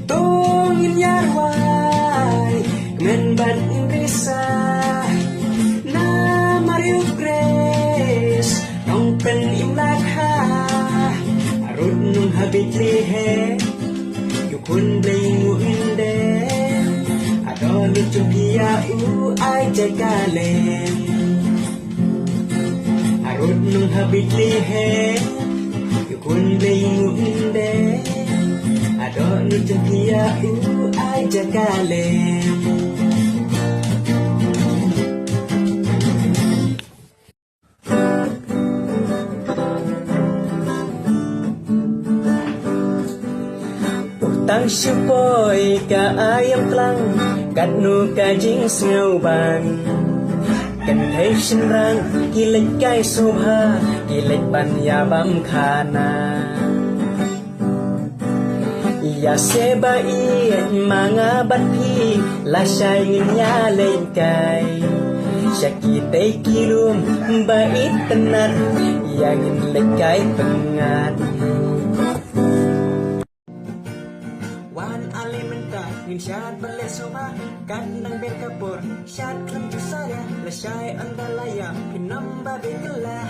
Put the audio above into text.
Tungin yarway men ban risa na Mario Grace nong pen imlak ha arud nung habit lihe yukun bling inde adon chupia u ai jagalem arud nung habit lihe yukun bling inde adon chupia u ai jagalem Tang syupoi ka ayam telang kat nu ka jing sngau ban kan thai shin rang kilek kai sobha kilek ban ya bam khana ya seba i manga bat phi la shai ngin ya lên kai shaki tei kilum ba it tenat ya ngin lek kai pengat Wan alimenta ngin syad balik soba kan nang ben kapur syad klam jusaya la syai andalaya pinam babe kelah